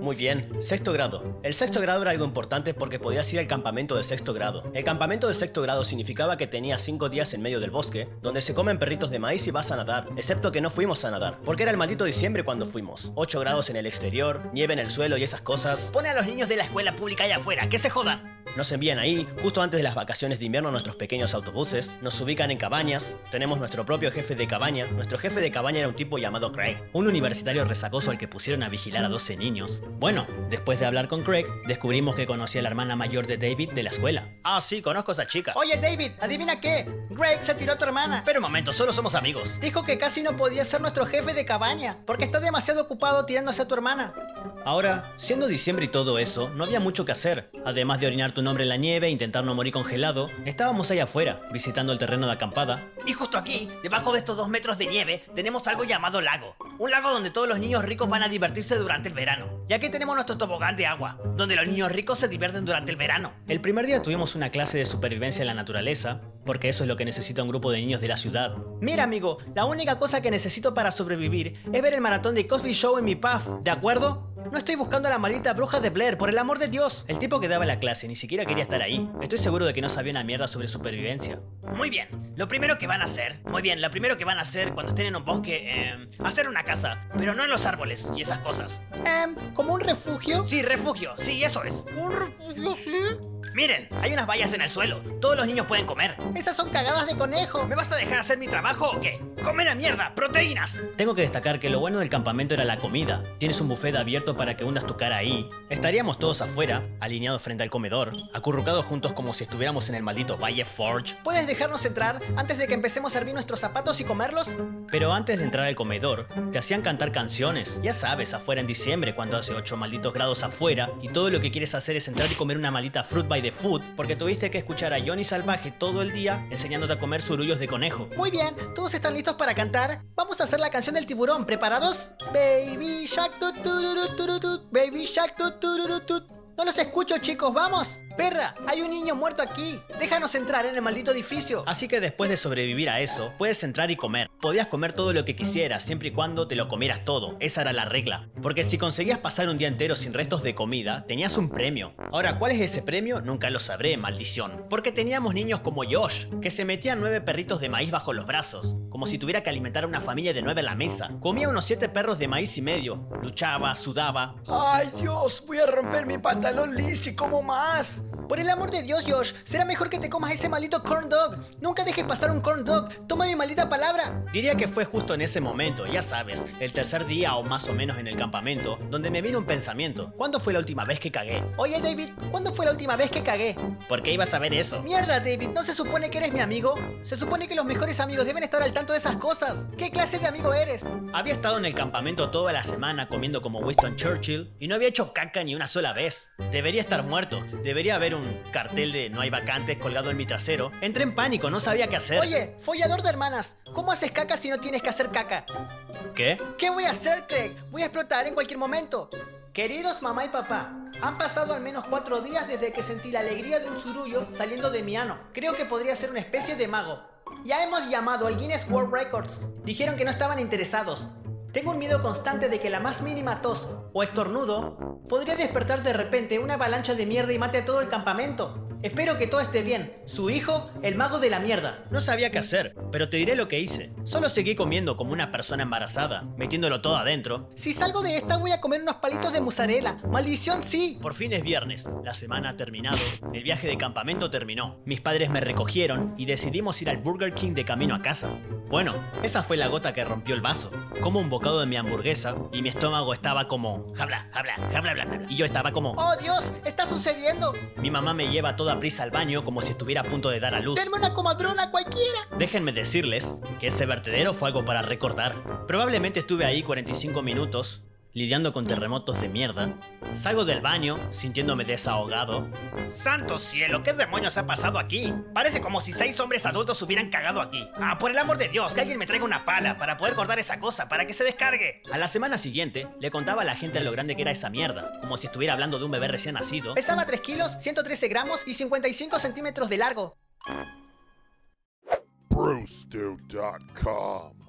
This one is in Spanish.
Muy bien, sexto grado. El sexto grado era algo importante porque podías ir al campamento de sexto grado. El campamento de sexto grado significaba que tenías 5 días en medio del bosque, donde se comen perritos de maíz y vas a nadar, excepto que no fuimos a nadar, porque era el maldito diciembre cuando fuimos. 8 grados en el exterior, nieve en el suelo y esas cosas. Pone a los niños de la escuela pública allá afuera, que se jodan. Nos envían ahí, justo antes de las vacaciones de invierno, nuestros pequeños autobuses, nos ubican en cabañas, tenemos nuestro propio jefe de cabaña. Nuestro jefe de cabaña era un tipo llamado Craig, un universitario resacoso al que pusieron a vigilar a 12 niños. Bueno, después de hablar con Craig, descubrimos que conocía a la hermana mayor de David de la escuela. Ah, sí, conozco a esa chica. Oye, David, ¿adivina qué? Greg se tiró a tu hermana. Pero un momento, solo somos amigos. Dijo que casi no podía ser nuestro jefe de cabaña, porque está demasiado ocupado tirándose a tu hermana. Ahora, siendo diciembre y todo eso, no había mucho que hacer. Además de orinar tu nombre en la nieve e intentar no morir congelado, estábamos ahí afuera, visitando el terreno de acampada. Y justo aquí, debajo de estos 2 metros de nieve, tenemos algo llamado lago. Un lago donde todos los niños ricos van a divertirse durante el verano. Y aquí tenemos nuestro tobogán de agua, donde los niños ricos se divierten durante el verano. El primer día tuvimos una clase de supervivencia en la naturaleza, porque eso es lo que necesita un grupo de niños de la ciudad. Mira, amigo, la única cosa que necesito para sobrevivir es ver el maratón de Cosby Show en mi puff, ¿de acuerdo? No estoy buscando a la maldita bruja de Blair, por el amor de Dios. El tipo que daba la clase ni siquiera quería estar ahí. Estoy seguro de que no sabía una mierda sobre supervivencia. Muy bien, lo primero que van a hacer cuando estén en un bosque, hacer una casa, pero no en los árboles y esas cosas. ¿Como un refugio? Sí, refugio, sí, eso es. ¿Un refugio, sí? Miren, hay unas vallas en el suelo, todos los niños pueden comer. Esas son cagadas de conejo. ¿Me vas a dejar hacer mi trabajo o qué? ¡Come la mierda! ¡Proteínas! Tengo que destacar que lo bueno del campamento era la comida. Tienes un buffet abierto para que hundas tu cara ahí. Estaríamos todos afuera, alineados frente al comedor, acurrucados juntos como si estuviéramos en el maldito Valle Forge. ¿Puedes dejarnos entrar antes de que empecemos a hervir nuestros zapatos y comerlos? Pero antes de entrar al comedor, te hacían cantar canciones. Ya sabes, afuera en diciembre, cuando hace 8 malditos grados afuera, y todo lo que quieres hacer es entrar y comer una maldita Fruit by the Food, porque tuviste que escuchar a Johnny Salvaje todo el día enseñándote a comer surullos de conejo. Muy bien, ¿todos están listos para cantar? Vamos a hacer la canción del tiburón, ¿preparados? Baby Shark, tut, tururut, tururut, Baby Shark, tut, tururut, tut. No los escucho, chicos, ¡vamos! ¡Perra! ¡Hay un niño muerto aquí! ¡Déjanos entrar en el maldito edificio! Así que después de sobrevivir a eso, puedes entrar y comer. Podías comer todo lo que quisieras, siempre y cuando te lo comieras todo. Esa era la regla. Porque si conseguías pasar un día entero sin restos de comida, tenías un premio. Ahora, ¿cuál es ese premio? Nunca lo sabré, maldición. Porque teníamos niños como Josh, que se metían 9 perritos de maíz bajo los brazos, como si tuviera que alimentar a una familia de 9 en la mesa. Comía unos 7 perros de maíz y medio. Luchaba, sudaba. ¡Ay, Dios! Voy a romper mi pantalón liso y como más. Por el amor de Dios, Josh, será mejor que te comas ese maldito corn dog. Nunca dejes pasar un corn dog. Toma mi maldita palabra. Diría que fue justo en ese momento, ya sabes, el tercer día o más o menos en el campamento, donde me vino un pensamiento. ¿Cuándo fue la última vez que cagué? Oye, David, ¿cuándo fue la última vez que cagué? ¿Por qué ibas a ver eso? Mierda, David, ¿no se supone que eres mi amigo? Se supone que los mejores amigos deben estar al tanto de esas cosas. ¿Qué clase de amigo eres? Había estado en el campamento toda la semana comiendo como Winston Churchill y no había hecho caca ni una sola vez. Debería estar muerto. Debería haber un cartel de no hay vacantes colgado en mi trasero. Entré en pánico, no sabía qué hacer. Oye, follador de hermanas, ¿cómo haces caca si no tienes que hacer caca? ¿Qué? ¿Qué voy a hacer, Craig? Voy a explotar en cualquier momento. Queridos mamá y papá, han pasado al menos 4 días desde que sentí la alegría de un surullo saliendo de mi ano. Creo que podría ser una especie de mago. Ya hemos llamado al Guinness World Records. Dijeron que no estaban interesados. Tengo un miedo constante de que la más mínima tos o estornudo podría despertar de repente una avalancha de mierda y mate a todo el campamento. Espero que todo esté bien. Su hijo, el mago de la mierda. No sabía qué hacer, pero te diré lo que hice. Solo seguí comiendo como una persona embarazada, metiéndolo todo adentro. Si salgo de esta voy a comer unos palitos de mozzarella. ¡Maldición, sí! Por fin es viernes. La semana ha terminado. El viaje de campamento terminó. Mis padres me recogieron y decidimos ir al Burger King de camino a casa. Bueno, esa fue la gota que rompió el vaso. Como un bocado de mi hamburguesa y mi estómago estaba como... Habla, habla, habla, habla, habla. Y yo estaba como... ¡Oh, Dios! ¡Está sucediendo! Mi mamá me lleva a toda prisa al baño como si estuviera a punto de dar a luz. ¡Denme una comadrona cualquiera! Déjenme decirles que ese vertedero fue algo para recordar. Probablemente estuve ahí 45 minutos lidiando con terremotos de mierda. Salgo del baño sintiéndome desahogado. ¡Santo cielo! ¿Qué demonios ha pasado aquí? Parece como si 6 hombres adultos hubieran cagado aquí. ¡Ah, por el amor de Dios! Que alguien me traiga una pala para poder cortar esa cosa, para que se descargue. A la semana siguiente, le contaba a la gente lo grande que era esa mierda, como si estuviera hablando de un bebé recién nacido. Pesaba 3 kilos, 113 gramos y 55 centímetros de largo. Brewstew.com